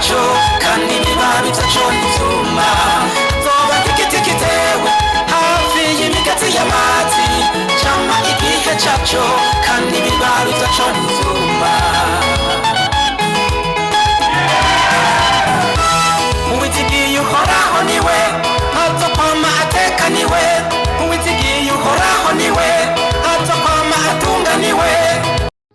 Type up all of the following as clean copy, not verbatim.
cyacu kandi ibibabi byacu ntizuma zoba tikitikitewe hafi y'imigati y'amazi cyama igihe cyacu kandi ibibabi byacu ntizuma uwitigiye uhoraho niwe azokwama atekaniwe uwitigiye uhoraho niwe azokwama atunganiwe.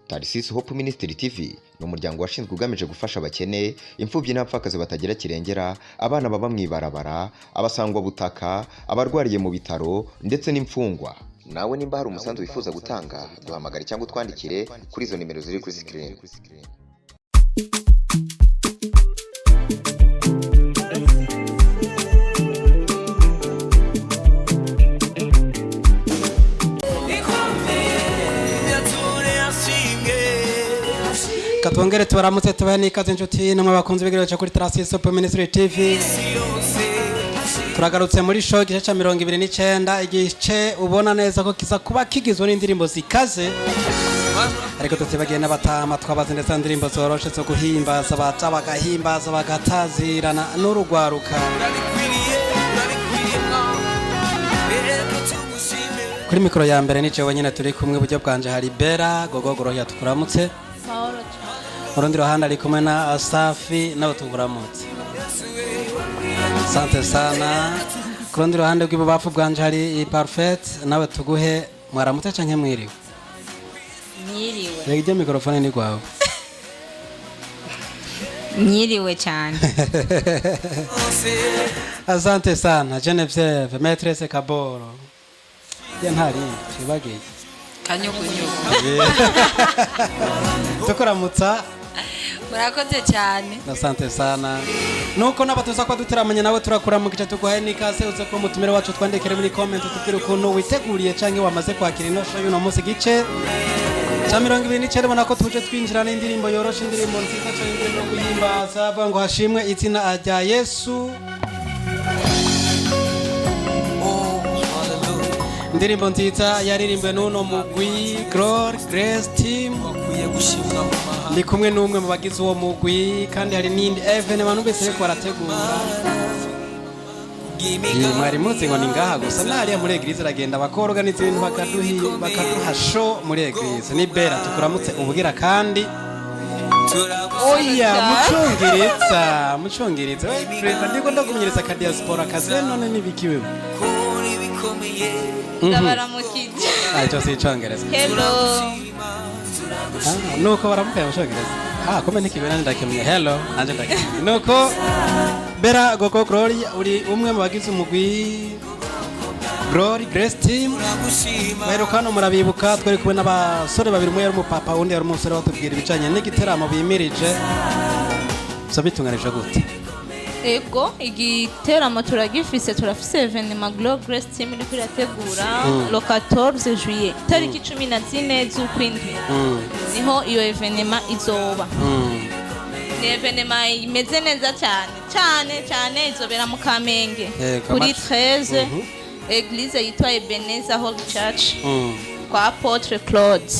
Tarisisi Hope Ministry TV ni umuryango washinzwe ugamije gufasha abakene, imfubyi n'abapfakazi batagira kirengera, abana baba mwibarabara, abasangwa butaka, abarwariye mu bitaro ndetse n'imfungwa. Nawe nimba hari umusanzu wifuza gutanga, duhamagare cyangwa utwandikire kuri izo nimero ziri kuri screen. Katwongere tubaramutse tubahe n'ikaze inshuti namwe bakunze bigirira kuri Tarisisi Hope Ministry TV. Turagarutse muri show igice cya 29, igice ubona neza ko kiza kuba kigizwe n'indirimbo zikaze, ariko tutibagiye n'abatama twabaze ndetse indirimbo zoroshe zo guhimbaza abaca bagahimbaza bagatazirana n'urugwaruka. Kuri mikoro ya mbere ni jewe nyine turi kumwe, buryo bwanje hari Bera Gogogoro yatukuramutse. Urundi ruhande ari kumwe na Asafi nawe tukuramutse. Asante sana. Kurundi ruhande rw'ibubafu bwanje hari Parfait nawe tuguhe mwaramutse canke mwiriwe. Mwiriwe. Yegije mikrofone ni gwawe. Mwiriwe cyane. Asante sana Genevieve Maîtresse Kaboro. Ya ntari kibagiye. Kanyugunyugu. Tukuramutsa. Murakoze cyane. Asante sana. Nuko nabatuza kwa duteramanye nawe turakuramukije tuguhaye n'ikaze uze ko mutumire wacu twandikire muri comment tubwire ukuntu witeguriye canke wamaze kwakira ino show y'uno munsi gice cya 29. Bona ko tuje twinjira n'indirimbo yoroshe, indirimbo nziza cyane, indirimbo guhimbaza avuga ngo hashimwe izina rya Yesu. Indirimbo nziza yaririmbwe n'uno mugwi Glory Grace Team. Ndi kumwe n'umwe mu bagize uwo mugwi kandi hari n'indi evenement bese ko barategura. Mwari muzi ngo ni ngaha gusa nariya muri eglise ragenda bakorganiza ibintu bakaduha show muri eglise. Ni Bera tukuramutse ubugira kandi oya mucongereza Freda ndiko ndakumenyereza ka diaspora kazi none nibikiwe Ndabaramukije. Acho si icongereza. Hello. Nuko baramukaye mucongereza. Kome nikibera ndakemye hello anje ndakemye. Nuko Bera Gogo Glory uri umwe mu bagize umugwi Glory Grace Team. Baherukano murabibuka twari kumwe n'abasore babiri, umwe yari umupapa undi yari umusore watubwira ibicanye n'igiteramo bimirije. So bitunganije gute? Ego igiteramo turagifise, turafise evenement Glory Grace Team iri kwirategura le 14 juillet tariki 14 z'ukwindwi. Niho iyo evenement izoba. Ni evenement imeze neza cyane izobera mu Kamenge kuri 13 Eglise yitwa Ebenezer Holy Church kwa Apotre Claude.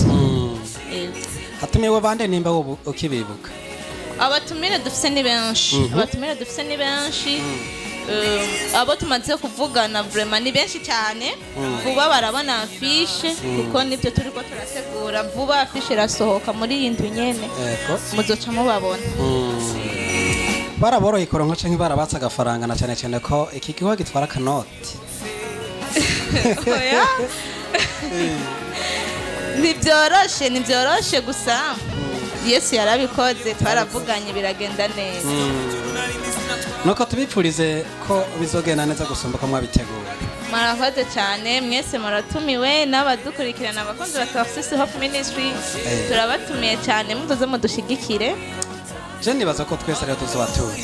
Hatumiwe bande nimba ukibibuka? Abatumire dufise ni benshi. Abo tumaze kuvugana vraiment ni benshi cyane. Vuba barabona afishe kuko nibyo turiko turategura. Vuba afishe rasohoka muri iyi ndwi nyene. Muzoca mubabona. Baraboroye koronka canke barabatsa agafaranga na cyane ko iki gihugu gitwara kanoti. Oya. Nibyoroshe gusa. Yesu yarabikoze twaravuganye biragenda neza. Nuko tubipfurize ko bizogenda neza gusumba ko mwabitegura. Murakoze cyane mwese muratumiwe n'abadukurikirana abakunzi ba Tarisisi Hope Ministry. Turabatumiye cyane muzoze mudushigikire. Je nibaza ko twese rero tuzobatura.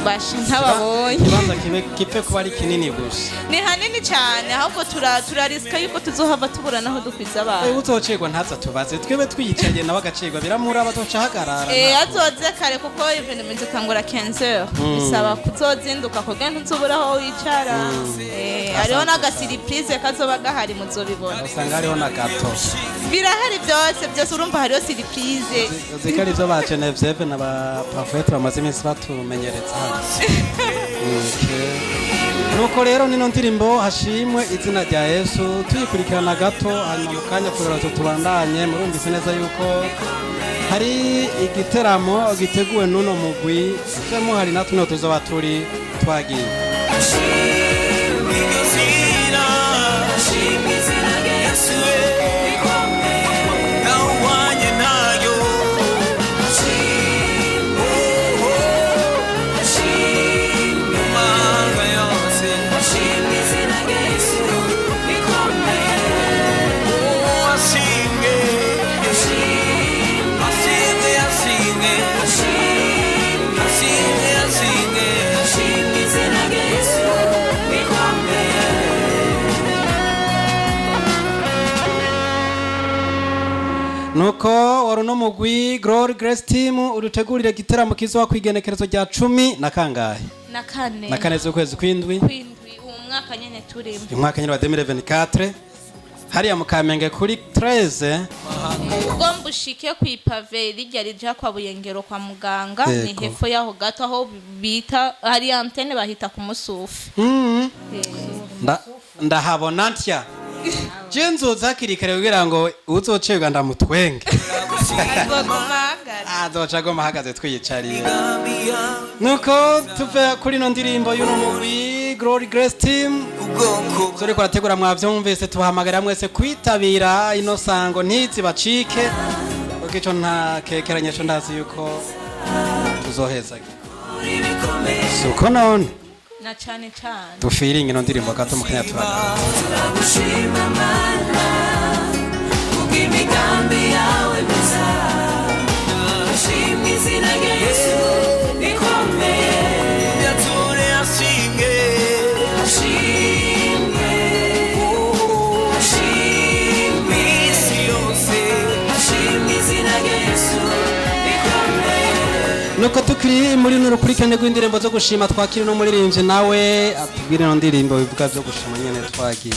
bashi ntababonye ikibanza kipe kuba ari kinini gusa ni hanini cyane ahubwo turarisika yuko tuzohava tubura naho dukwiza abantu uzocegwa ntaza tubaze twebe twiyicaye nawe agacegwa biramura batoca hagarara azoze kare kuko evenement itangura 15h bisaba kuzozinduka kugira ntuzubura aho wicara hariho n'agasiripurize kazoba gahari muzobibona usanga hariho na gato birahari byose urumva hariho siripurize zikari ibyo ba Genevieve na ba Parfait bamaze iminsi batumenyereza hano nuko rero nino ndirimbo hashimwe izina rya Yesu tuyikurikirana gato hanyuma mu kanya kugira ngo tubandanye murumvise neza yuko hari igiteramo giteguwe n'uno mugwi cyemo hari natwe tuzoba turi twagiye nuko wari uno mugwi Glory Grace Team urutegurire igiteramo kizoba kwigenekerezo rya 10 na kangahe na kane z'ukwezi kw'indwi uwo mwaka nyene turimo umwaka nyene wa 2024 hariya mu Kamenge kuri 13 ugomba ushike ku ipave rijya rija kwa Buyengero kwa muganga ni hepfo yaho gato aho bita hari antenne bahita ku musufu ndahabona ntya Jenzo zakirikare kugira ngo uzocega ndamutwenge azoca goma hagaze twiyicariye nuko tuve kuri no ndirimbo y'uno mugwi Glory Grace Team zori kwarategura mwavyumvise tubahamagara mwese kwitabira ino sango ntizi bacike ukico nta kekeranye cyo ndazi yuko tuzoheza suko none na cyane dufiringe no ndirimbo gato mu kanya turagushima mana kubw'imigambi yawe myiza shimwe izina rya Yesu bikomeye yature ashinge isi yose shimwe izina rya Yesu nuko tukiri muri nurukurikirane rw'indirimbo zo gushima twakiri no muririmbye nawe atubwire no ndirimbo bivuga byo gushima nyene twagiye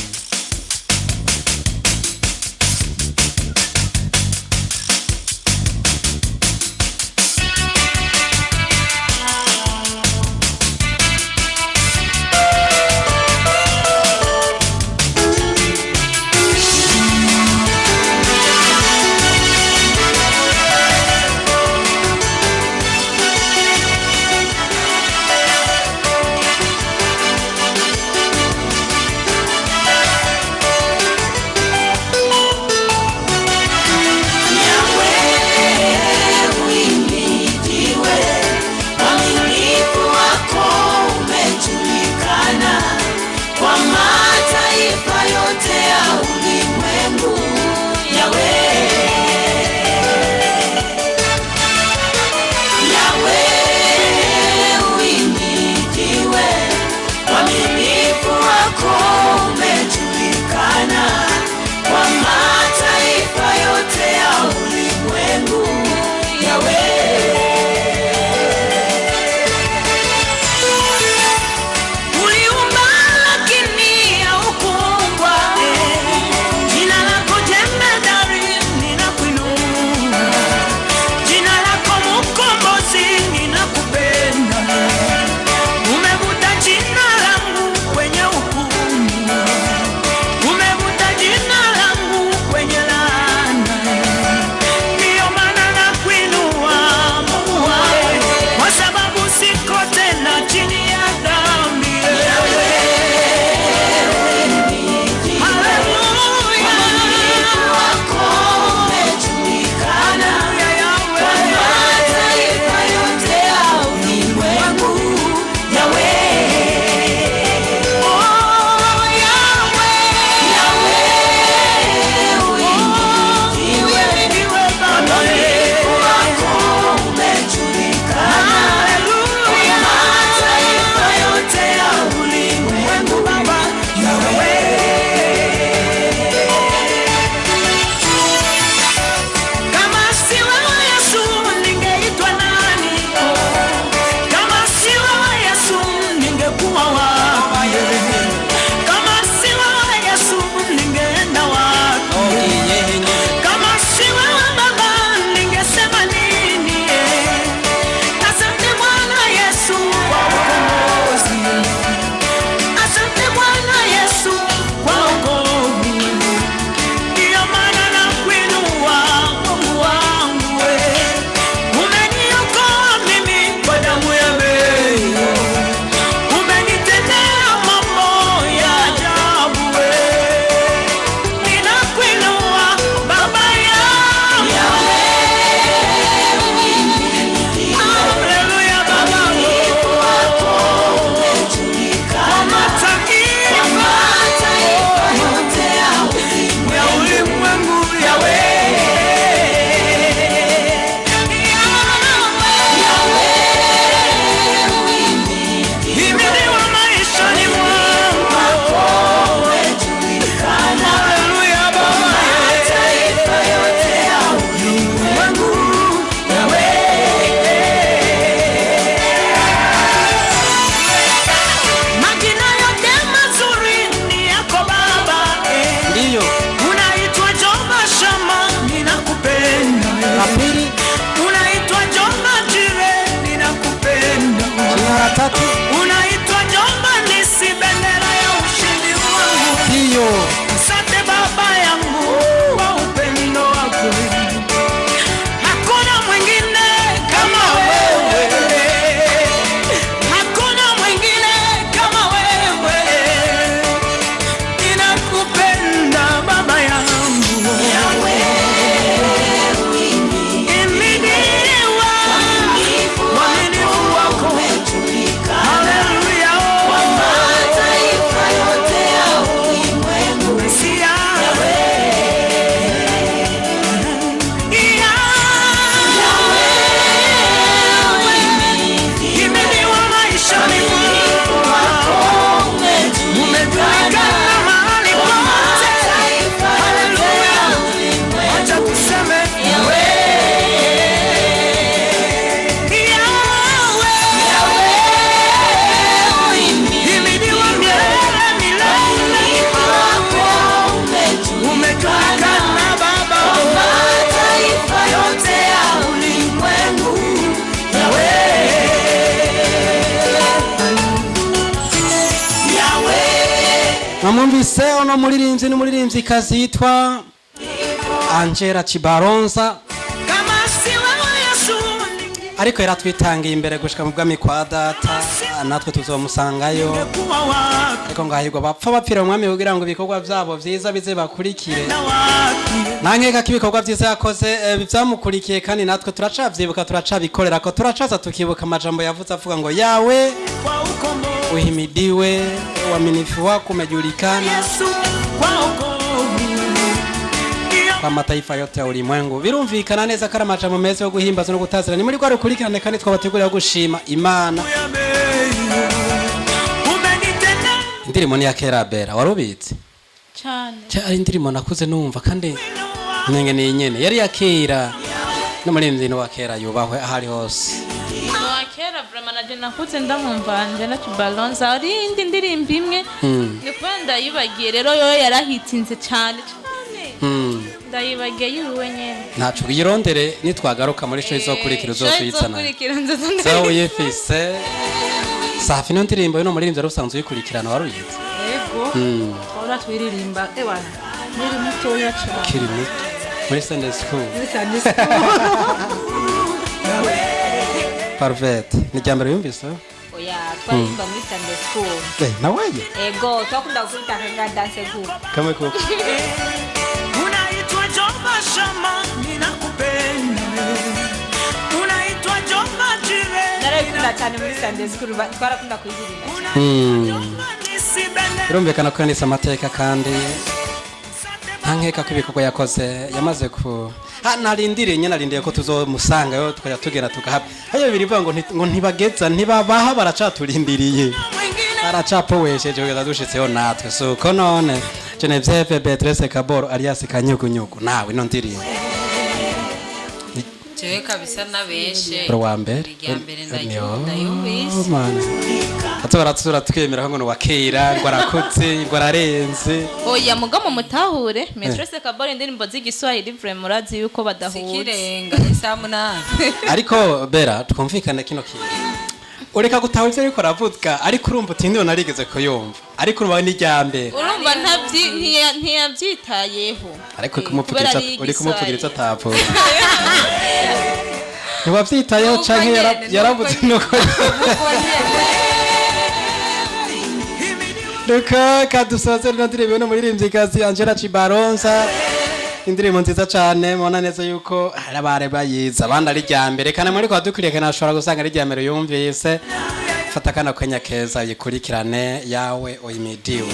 mwamwumvise ono muririmbyi n'umuririmbyi kazi yitwa Angela Chibalonza, ariko yaratwitangiye imbere gushika mu bwami kwa data, natwe tuzomusangayo. Ariko ngahirwa bapfa bapfira umwami kugira ngo ibikorwa byabo vyiza bize bakurikire. Nankeka ko ibikorwa vyiza yakoze byamukurikiye, kandi natwe turacavyibuka, turacabikorera ko, turacaza tukibuka amajambo yavuze avuga ngo yawe uhimidiwe, uaminifu wako umejulikana kwa mataifa yote ya ulimwengu. Birumvikana neza ko amajambo meza yo guhimbaza no gutazira ni muri kwa rukurikirane, kandi twabategurira gushima Imana. Indirimbo ni ya kera Bera, warubitse cyane ari indirimbo nakuze numva, kandi nyenge ni nyene yari ya kera, no muri mbyino wa kera yubahwe ahari hose. wa kera vraiment naje nakuze ndamumva Angela Chibalonza, ari indi ndirimbo imwe ni kwenda yibagiye, rero yo yarahitinze cyane ndayibagiye yiwe nyene. Ntacu yirondere nitwagaruka muri show izokurikira uzotwitsana sawa yefise safi. No ndirimbo yo muri rimwe rusanzwe yikurikirana waruyitse yego ora twiririmba ewa muri mutoya cyane kiri muto muri Sunday school. Parfait ni jambere yumvise oya twarimba muri Sunday school nawaje ego twakunda gukubita kanga dance group kama ko Unaitwa Jomba Shama, ninakupenda. Unaitwa Jomba Jire, narakunda cyane muri Sunday school, twarakunda kuyirimba. birumvikana ko yanditse amateka, kandi ntankeka ko ibikorwa yakoze yamaze ku narindiriye nyine, narindiye ko tuzomusangayo tukajya tugenda tukahaba. Ayo birivuga ngo ntibageza ntibabaha, baracaturindiriye, aracapowesheje kugeza dushitseho natwe. So ko none Genevieve Beatrice Kaboro alias Kanyugunyugu, nawe no ndirimbo jewe kabisa nabeshe wa mbere ndayumvise ati baratsura tukemera ngo wakera ngo arakutse ngo ararenze. Oya mugamo mutahure Beatrice Kaboro indirimbo z'igiswahili vraiment murazi yuko badahuza sikirenga isamuna. Ariko Bera twumvikane kino kintu, ureka gutaha ivyo ariko aravuga, ariko urumva utindi narigeze kuyumva, ariko urumva ni ryambere, urumva ntiyabyitayeho, ariko kumupfugiritsa uri kumupfugiritsa tapo ntiwavyitayeho canke yaravuze nuko Luka kadusoze n'indirimbo no muririmbyikazi Angela Chibalonza, indirimbo nziza cyane, mubona neza yuko arabare bayiza abandi ari ryambere, kandi muri kwa dukuriye kana ashobora gusanga ari ryambere yumvise. Fata kana kwenya keza yikurikirane yawe oyimidiwe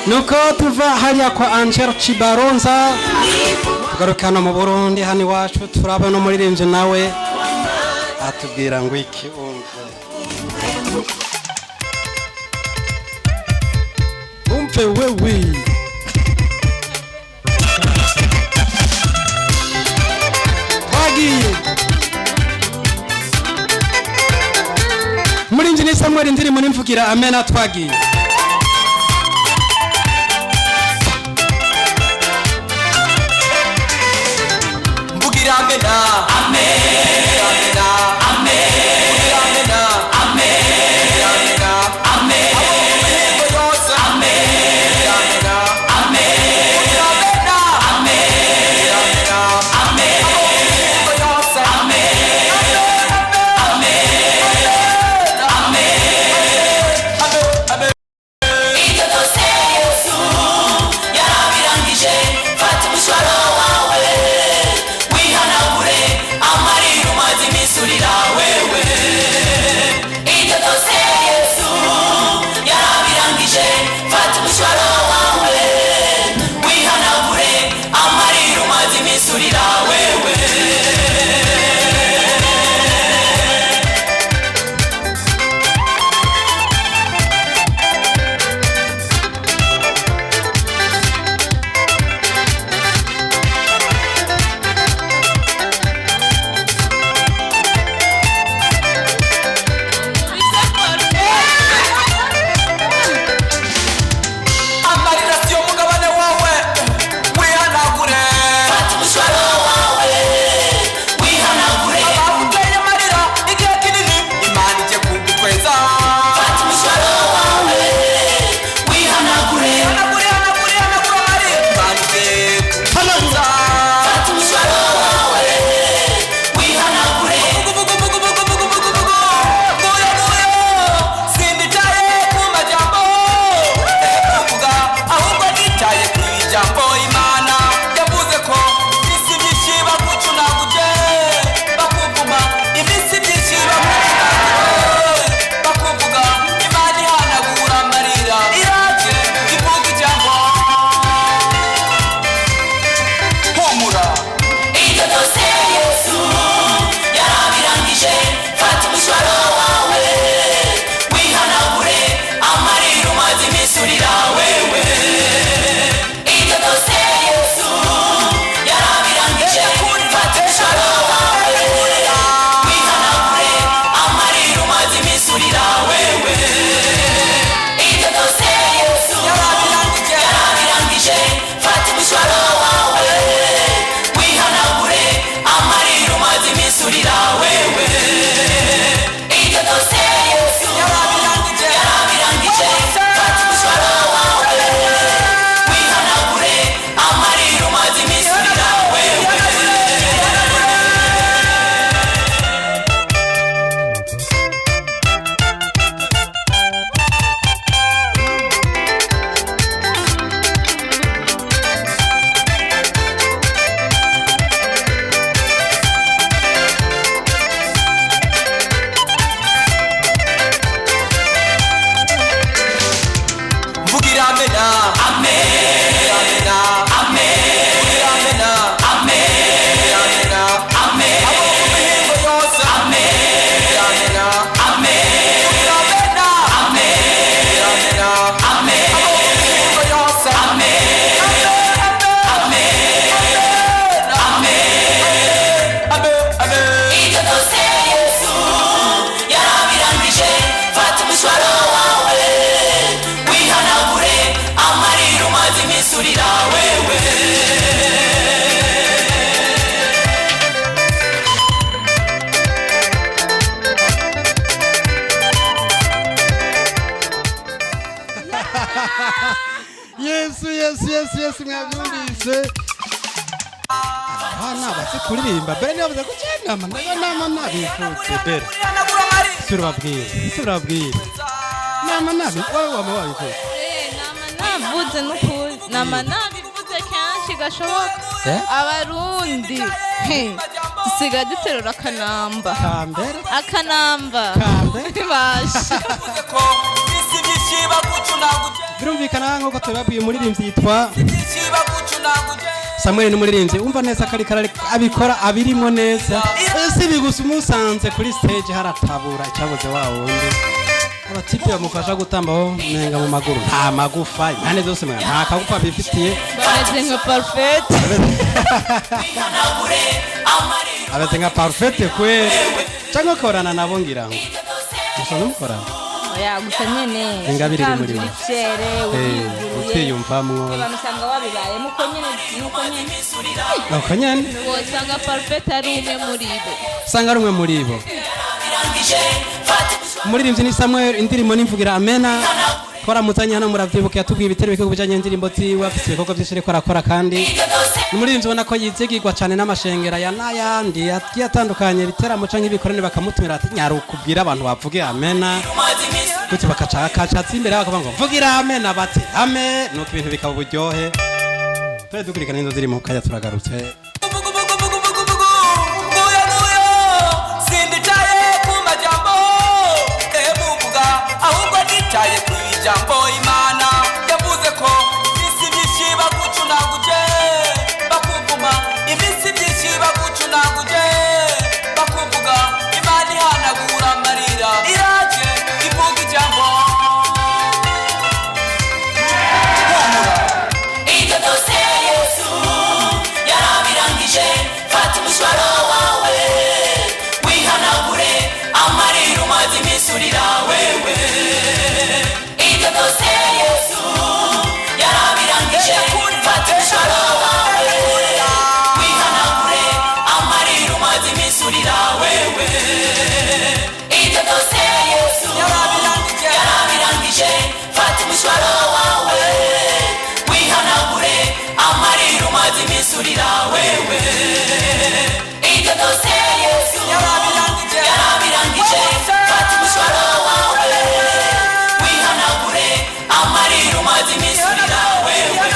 nuko tuva hariya kwa Angela Chibalonza tugarukana mu Burundi, hani wacu turabona umuririmbyi nawe atubwira ngo iki umve wewe twagiye muri njye ni Samuel indirimbo nimvugira amena twagiye mvugira amena amena amena amena amena abo yose amena amena amena amena abo yose Icyo cyose Yesu yarabirangije fata umushwaro wawe wihanagure amarira umaze iminsi urira wewe Icyo cyose Yesu yarabirangije fata umushwaro wawe wihanagure amarira umaze iminsi urira wewe amarira si umugabane wawe wihanagure fata umushwaro wawe wihanagure abaguteye amarira igihe kinini imana ijye kugukweza fata umushwaro wawe wihanagure hanagure amarira imana ijye kugukweza fata umushwaro wawe wihanagure sindicaye ku majambo kuvuga ahubwo nitaye ku ijambo imana yavuze ko isi myinshi bagucunaguje bakuvuma iminsi myinshi bagucunaguje bakuvuga imana ihanagura amarira iraje ivuga ijambo humura Icyo cyose Yesu yarabirangije fata umushwaro wawe wihanagure amarira umaze iminsi urira wewe Icyo cyose Yesu yarabirangije fata umushwaro wawe wihanagure amarira umaze iminsi urira wewe Icyo cyose Yesu yarabirangije fata umushwaro wawe wihanagure amarira umaze iminsi urira wewe Icyo cyose Yesu yarabirangije fata umushwaro wawe wihanagure amarira umaze iminsi urira wewe mvugira amena amena amena amena amena abo mu mihingo yose amena amena amena abo mu mihingo yose Icyo cyose Yesu yarabirangije fata umushwaro wawe wihanagure amarira umaze iminsi urira wewe Yesu mwabyumvise abana basi kuririmba bene yavuze ko cyane nama nabifutse bere surabwira nama nabi wowe wama wabifutse nama navuze n'ukuri nama nabivuze kenshi gashoboka abarundi dusigaye duterura akanamba akanamba basha ko isi myinshi bagucunaguje birumvikana nk'uko tubabwiye umuririmbyi yitwa Samuel n'umuririmbyi umva neza kari abikora abirimo neza ese bigusa umusanze kuri stage haratabura icyabuze wundi abatipe bamufasha gutambaho nenga mu maguru nta magufa impande zose nta kagufa bifitiye bameze nka parfait abeze nka parfait kwe cyangwa korana nabo ngira ngo mushobora mukorana oya gusa nyene ingabire muri we utiyumvamwo bamusanga wabibaye nuko nyene wosanga parfait ari umwe muri bo sanga rumwe muri bo umuririmbyi ni Samuel indirimbo nimvugira amena kora mutanya hano muravyibuka yatubwiye ibitero bike kubijanye indirimbo ziwe afite ibikorwa byinshi ariko arakora kandi umuririmbyi ubona ko yizigirwa cyane n'amashengera ya n'ayandi yagiye atandukanye biteramo canke ibikorane bakamutumira ati nyarukubwira abantu bavuge amena gutyo bakacakacatsi imbere bakavuga ngo mvugira amena bati ame nuko ibintu bikaba uburyohe twe dukurikana izo ziri mu kanya turagarutse jambo imana yavuze ko isi myinshi bagucunaguje bakuvuma iminsi myinshi bagucunaguje bakuvuga imana ihanagura amarira iraje ivuga ijambo ibyo byose Yesu yarabirangije fata umushwaro wawe wihanagure amarira umaze iminsi urira wewe byose Yesu yarabirangije fata umushwaro wawe wihanagure amarira umaze iminsi urira wewe ibyo byose Yesu yarabirangije fata umushwaro wawe wihanagure amarira umaze iminsi urira wewe ibyo byose Yesu yarabirangije fata umushwaro wawe amarira umaze iminsi urira wewe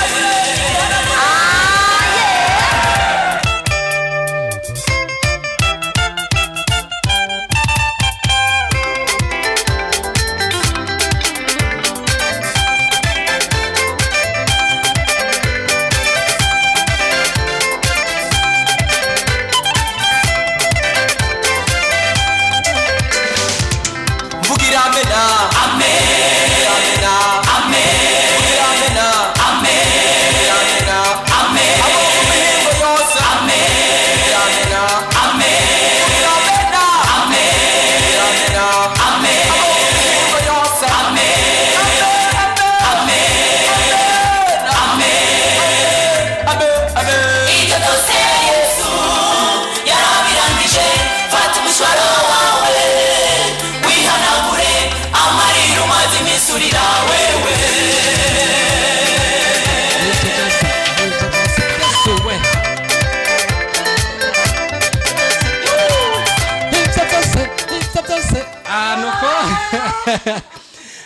mvugira amena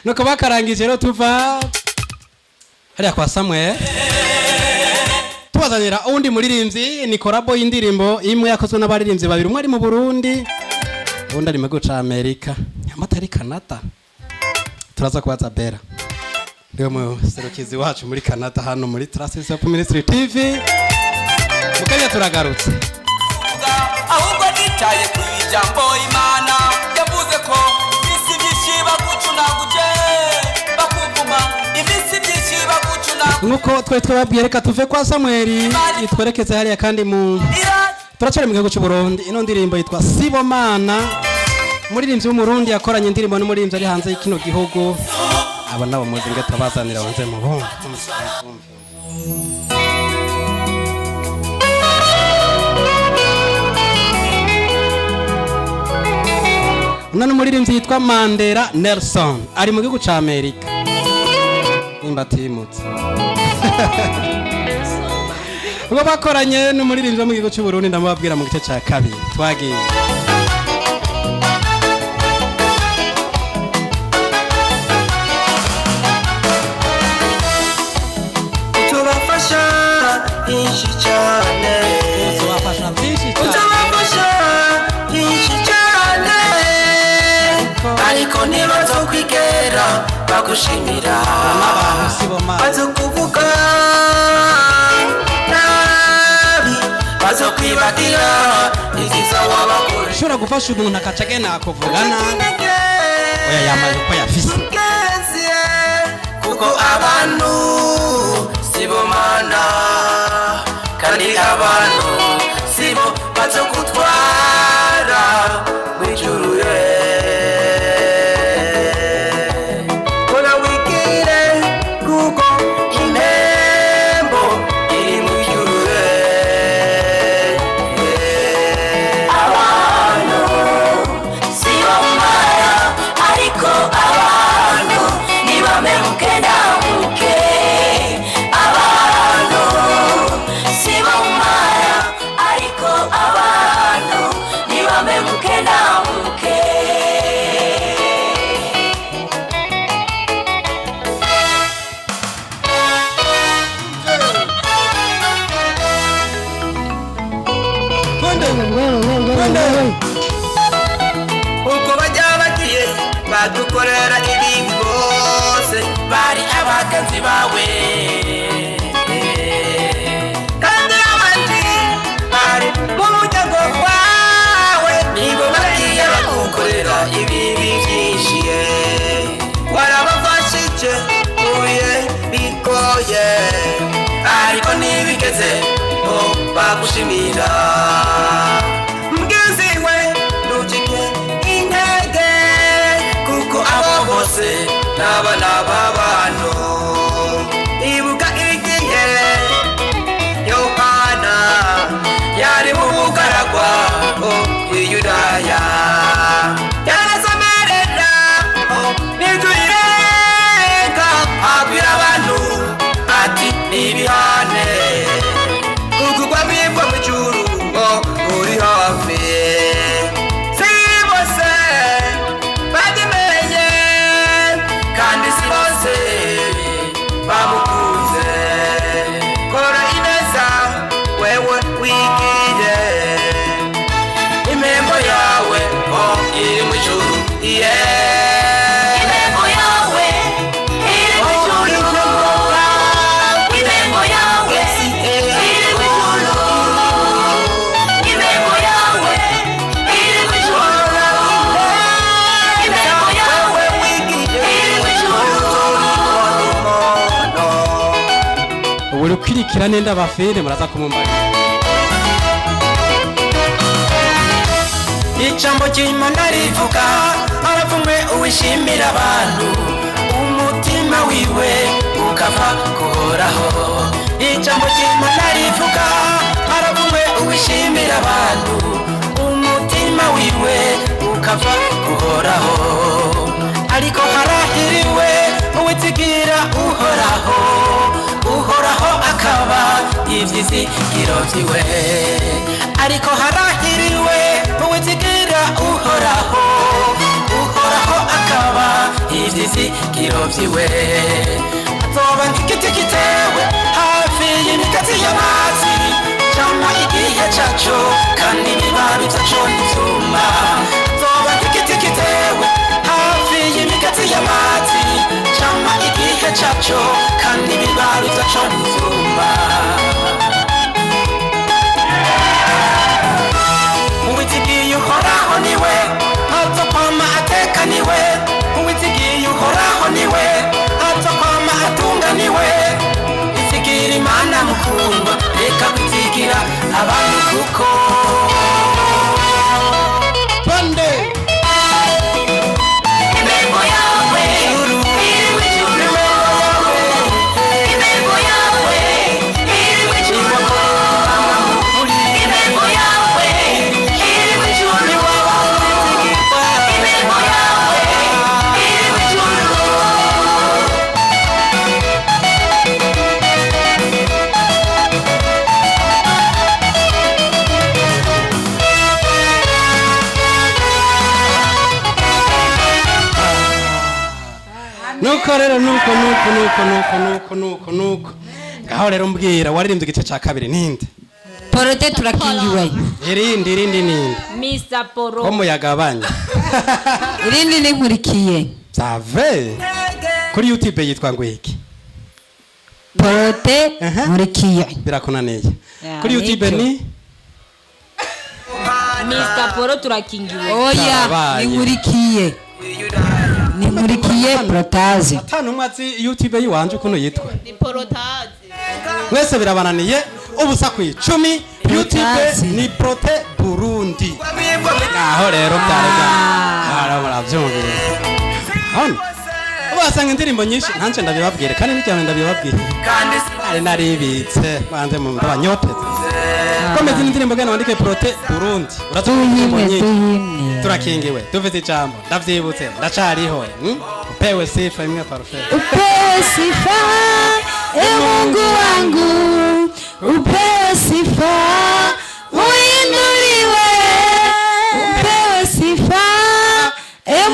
nuko bakarangije rero tuva hariya kwa Samuel tubazanira undi muririmbyi ni korabo y'indirimbo imwe yakozwe n'abaririmbyi babiri umwe ari mu Burundi undi ari mu gihugu ca Amerika amatari Canada turaza kubaza Bera niwe muserukizi wacu muri Canada hano muri Traces of Ministry TV mukanya turagarutse ahubwo nitaye ku ijambo imana yavuze ko isi myinshi bagucunaguje bakuvuma iminsi myinshi bagucunaguje nkuko twababwiye reka tuve kwa Samuel itwerekeze hariya kandi turacari mu gihugu cy'u Burundi ino ndirimbo yitwa Sibomana umuririmbyi w'umurundi yakoranye indirimbo n'umuririmbyi ari hanze y'ikino gihugu aba nabo muzi ngo tabazanira wanze mu bombe none umuririmbyi yitwa Mandela Nelson ari mu gihugu ca Amerika nimba timutse ubwo bakoranye n'umuririmbyi mu gihugu cy'u Burundi ndamubabwira mu gice ca kabiri twagiye tubafasha byinshi cyane ariko ntibazokwigera bagushimira bazokuvuga wibagira iziza wabakore ushobora gufasha umuntu akaca agenda akuvugana oya yamaze uko yafise kuko abantu sibo mana kandi abantu sibo bazokutwara mwijuru kora wigire kuko impembo iri mwijuru abantu sibo mara ariko abantu nibamemuke ndamuke abantu sibo mara ariko abantu nibamemuke ndamuke uko bajya bagiye badukorera ibintu bose bari abagenzi bawe kandi abandi bari mu muryango wawe nibo bagiye bagukorera ibibi byinshi warabafashije uye bigoye ariko ntibigeze ngo bagushimira mugezi we ntukike intege kuko abo bose n'abana b'abantu ibuka igihe yohana yari mu bugaragwa bw'iyudaya yarasomerera n'inzu irenga abwira abantu ati nibihane kugugwa bibwa mu ijuru ngo uri hafi si bose bagimenye kandi si bose bamukunze kora ineza wewe wigire impembo yawe iri mu ijuru impembo yawe iri mu ijuru impembo yawe iri mu ijuru impembo yawe iri mu ijuru impembo yawe iri mu ijuru ubu uri kwirikira nenda bafere muraza kumumbarira ijambo ry'Imana rivuga aravumwe uwishimira abantu umutima wiwe ukava kuhoraho ijambo ry'Imana rivuga aravumwe uwishimira abantu umutima wiwe ukava kuhoraho ariko harahiriwe uwizigira uhoraho uhoraho akaba ivyizigiro vyiwe ariko harahiriwe uwizigira uhoraho uhoraho akaba ivyizigiro vyiwe azoba nk'igiti gitewe hafi y'imigati y'amazi cama igihe caco kandi ibibabi vyaco ntivyuma azoba nk'igiti gitewe hafi y'imigati y'amazi cama igihe caco kandi ibibabi vyaco ntivyuma uwizigiye uhoraho niwe azokwama atekaniwe uwizigiye uhoraho niwe azokwama atunganiwe izigira imana mukundwa reka kwizigira abantu kuko bande impembo yawe iri mu ijuru impembo yawe iri mu ijuru impembo yawe iri mu ijuru impembo yawe iri mu ijuru nuko rero nuko ngaho rero mbwira waririmbye igice cya kabiri ninde porote turakingiwe irindi ninde Mr. ko Poro muyagabanya irindi ninkurikiye save kuri YouTube yitwa ngwiki porote nkurikiye birakunaniye Ya, kuri YouTube nicyo. ni Mr. Poro turakingiwe. oya Karabaye. ninkurikiye protaze atanu mwazi YouTube yiwanje ukuntu yitwa ni porotaze mwese birabananiye ubusa ku 10 YouTube Protaze. ni Prote Burundi aho rero byari bya murabyumvire hano basanga indirimbo nyinshi ntanje ndabibabwire kandi n'icyo ndabibabwire ari naribitse banze mu ndabanyoteze komeza indirimbo gana wandike Prote Burundi uratumva nyinshi turakingiwe dufite ijambo ndavyibutse ndacariho upewe sifa imwe parfait upewe sifa Mungu wangu upewe sifa uinuliwe upewe sifa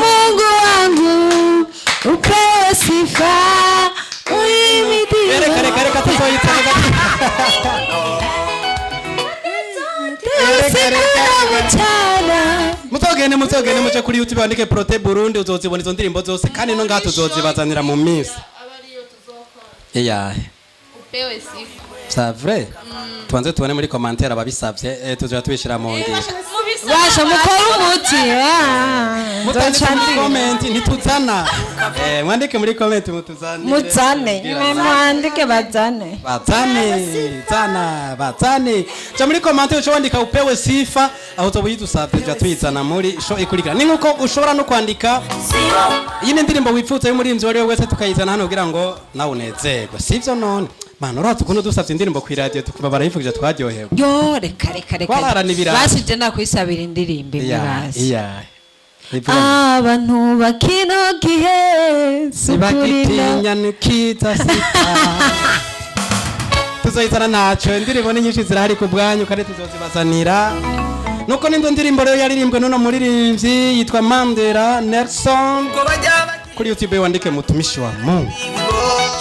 Mungu wangu upewe sifa uimidiwe reka tuzoyitanga mutogene muce kuri YouTube bandike Prote Burundi uzozibona izo ndirimbo zose kandi no ngato uzozibazanira mu minsi eyahe upewe sifa c'est vrai tuanze tubone muri commentaire ababisavye tuzoja tubishira mu ngisha basha mukora umuti mutandike muri comment ntituzana mwandike muri comment mutuzane muzane mwandike bazane bazane cha muri commentaire uco wandika upewe sifa aho tubuyidusavye tuja tuyizana muri show ikurikira ni nkuko ushobora no kwandika yine ndirimbo wipfuza yo muri imzi wari wese tukayizana hano kugira ngo nawe unezerwe sivyo none Mano urazi ukuntu dusavye indirimbo ku radio tukuba barayivugije twaryohewe yo reka basije nakwisabira indirimbo basi abantu bakino gihe sibagitinya nikiza sita tuzoyitana naco indirimbo ni nyinshi zirahari ku bwanyu kandi tuzozibazanira nuko nindo ndirimbo rero yaririmbwe nuno muririmbyi yitwa Mandela Nelson kuri YouTube wandike mutumishi wa Mungu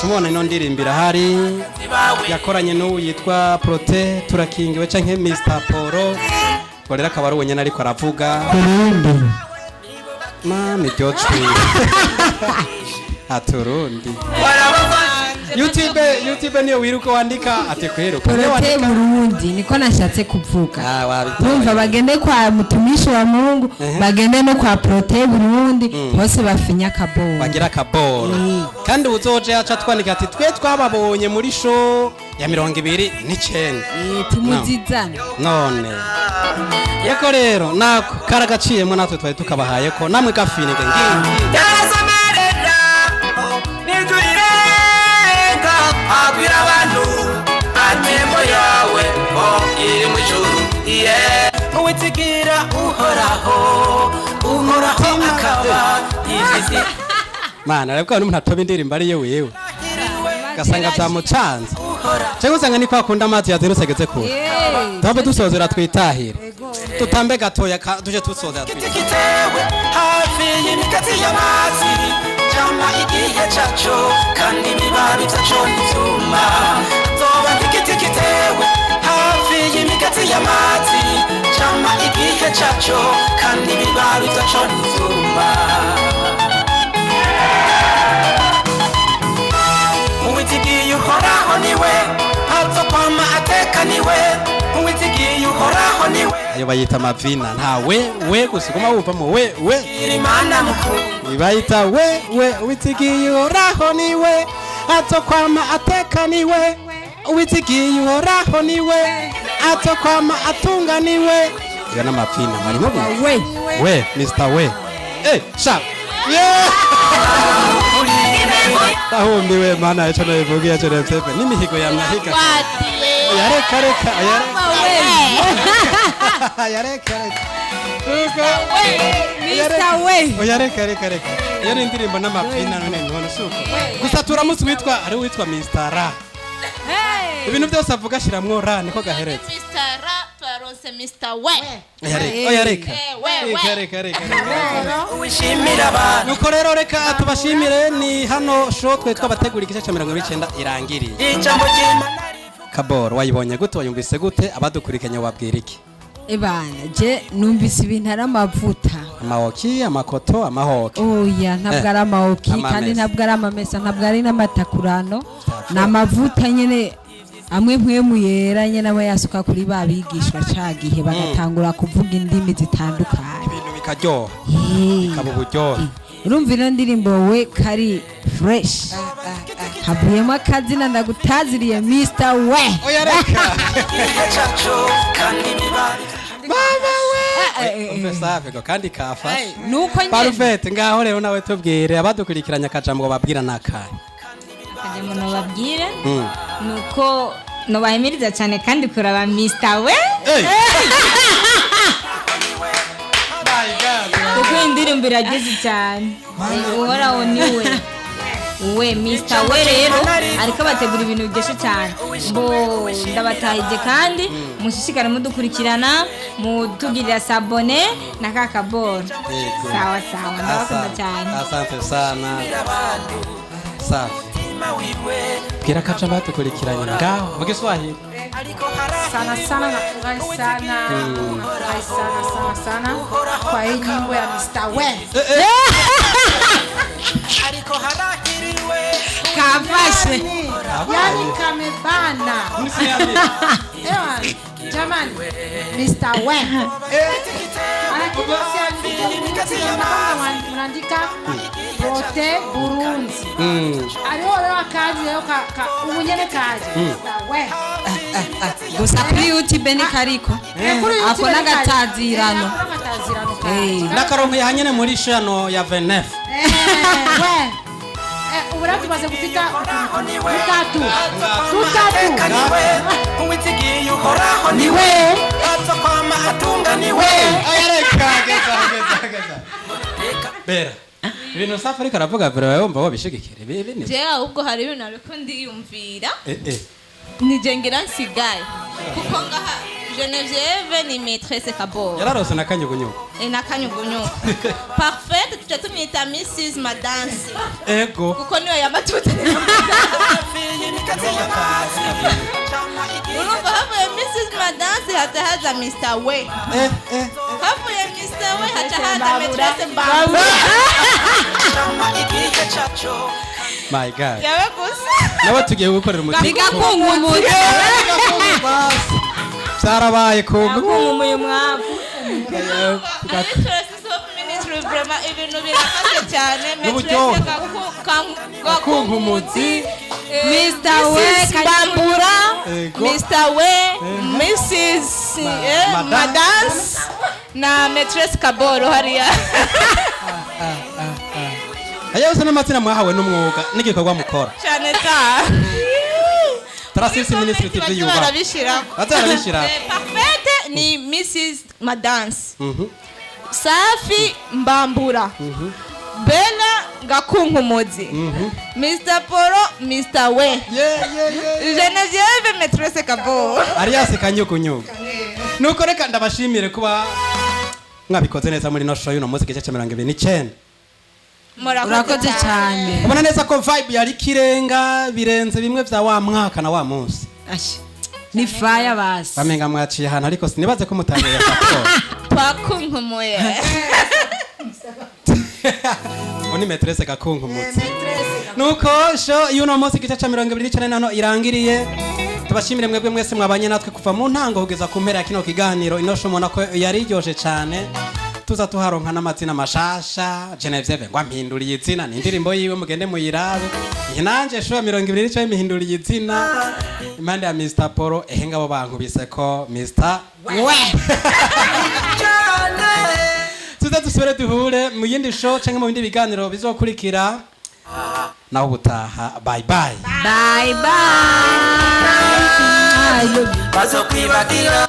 Chumona ino ndirimbira hari yakoranye n'uwo yitwa Prote turakingiwe canke Mr. Poro gorera akaba wenyene ariko aravuga mami George aturundi YouTube niyo wiruka wandika ate kwero Prote Burundi niko nashatse kuvuga numva bagende kwa mutumishi wa Mungu bagende no kwa Prote Burundi hose bafinya kaboro bagira kaboro kandi uzoje aca twandika ati twe twababonye muri show ya 29 timuzizana none yako rero nako karagaciyemo natwe twari tukabahaye ko namwe gafinike ngi abwira abantu atembo yawe iri mu ijuru uwitigira uhoraho akaba yivize mana ariko n'umuntu atoba indirimbo ari yewe gasanga byamucanze cyangwa usanga ni kwa kunda amazi yazerusegeze ko tabe dusozera twitahira tutambe gatoya tuje tusozera twitewe hafi y'imigati y'amazi cyangwa igihe cyacu kandi ibibabi byacu ntibyuma zoba ntigitewe hafi y'imigati y'amazi cyangwa igihe cyacu kandi ibibabi byacu ntibyuma uwitigiye uhoraho niwe azokwama atekaniwe uwitigiye uhoraho niwe ayo bayita mavina ntawe we gusiguma wumvamo we irimana mukuru ibayita we uwitigiye uhoraho niwe azokwama atekaniwe uwitigiye uhoraho niwe azokwama atunganiwe iyo n'amavina marimo we Mr. we sha ahumbiwe mana echo no ivugia cyo repepe n'imihigo ya myahiga yareka yareka iyo ni indirimbo n'amapina none suko gusa turamutse witwa ari witwa Mr. Ra ibintu byose avuga shiramwo ra niko gaheretse Mr. Ra twaronse Mr. We yareka uwishimira abantu nuko rero reka tubashimire ni hano show twe twabategura igice cya 19 irangiriye ijambo ry'Imana Kaboro wayibonye gute wayumvise gute abadukurikanye wabwira iki ebana je numvise ibintu ari amavuta amawoki amakoto amahoke oya ntabwo ari amawoki kandi ntabwo ari amamesa ntabwo ari n'amatakurano n'amavuta nyene amwe mpwemu yeranye n'aba yasuka kuri ba bigishwa cagihe bagatangura kuvuga indimi zitandukanye ibintu bikaryoha Eh. bikaba uburyohe urumva ino ndirimbo we kari fresh havuyemo akazina ndagutaziriye Mr. We oya reka igihe cyacu kandi ntibari umve safi go kandi kafashe nuko nyene parfait ngaho rero nawe tubwire abadukurikiranye akajambo bababwira n'akahe akajambo nobabwire nuko nobahimiriza cyane kandi kuraba Mr. We kuko indirimbo irageze cyane uhoraho ni we Mr. We rero ariko abategura ibintu byinshi cyane mbo ndabatahije kandi mushishikare mudukurikirana mutugirira sabone na kakaboro sawa ndabakunda cyane asante sana safi bwira akaca batukurikiranye ngaho mu Kiswahili sana nafurahi sana kwa hii nyimbo ya Mr. We ariko harahiriwe kafashe yani kamebana ewa jamani Mr. We unaandika Prote Burundi ariho rero akazi rero umunyene kaje Mr. We gusa kuri YouTube ni kariko ako n'agatazirano n'akarongo yahanyene muri shano ya Venef ubura tumaze gufita dutatu uwitigiye uhoraho niwe apfa kwama atunga niwe bera ibintu safi ariko aravuga vero wewe wumva wabishigikira ibi ni je ahubwo hari ibintu ariko ndiyumvira nije ngira nsigaye kuko ngaha Genevieve ni maîtresse Kaboro yararose nakanyugunyugu nakanyugunyugu parfait tuca tumwita Mrs. Madansi ego kuko niyo yamatuta urumva havuye Mrs. Madansi hata haza Mr. We havuye Mr. We hata haza maîtresse Mbambura igihe cyacu my god yawe gusa nawe tugiye gukorera umutima bigakungumuye byarabaye kungu kungumuye mwavu vraiment ibintu birakase cyane n'uburyohe gakungumuzi Mr. We Mbambura Ego. Mr. We Mrs. Madance na maîtresse Kaboro hariya ayose n'amazina mwahawe n'umwuga n'igikorwa mukora cyane ta Trasisi Ministry TV yuba barabishira bazarabishira parfait ni Mrs. Madance Safi Mbambura Bella Gakunkumuzi Mr. Poro Mr. We Genevieve maîtresse Kaboro Arias Kanyugunyugu nuko reka ndabashimire kuba mwabikoze neza muri no show y'uno munsi gice 29 urakoze cyane ubona neza ko vibe yari kirenga birenze bimwe vya wa mwaka na wa munsi ni fire basi bamenga mwaciye ahantu ariko sinibaze ko mutangiye saporo twakunkumuye oni maîtresse Gakunkumuzi nuko show y'uno munsi gice 29 nano irangiriye tubashimire mwebwe mwese mwabanye natwe kuva mu ntango kugeza ku mpera ya kino kiganiro inosho mona ko yari iryoje cyane tuza tuharonka n'amazina mashasha Genevieve ngo ampinduriye izina n'indirimbo yiwe mugende muyirabe nanje show 29 y'imihinduriye izina impande ya Mr. Poro ngabo bankubise ko Mr. We tuza dusubire duhure mu yindi show canke mu bindi biganiro bizokurikira naho butaha bye bye bazokwibagira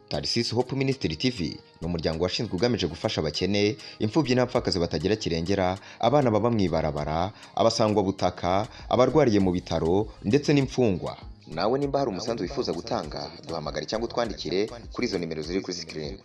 Tarsis Hope Ministry TV ni umuryango washinzwe ugamije gufasha abakene, imfubyi n'abapfakazi batagira kirengera, abana baba mwibarabara, abasangwa butaka, abarwariye mu bitaro ndetse n'imfungwa. Nawe nimba hari umusanzu wifuza gutanga, duhamagare cyangwa utwandikire kuri izo nimero ziri kuri screen.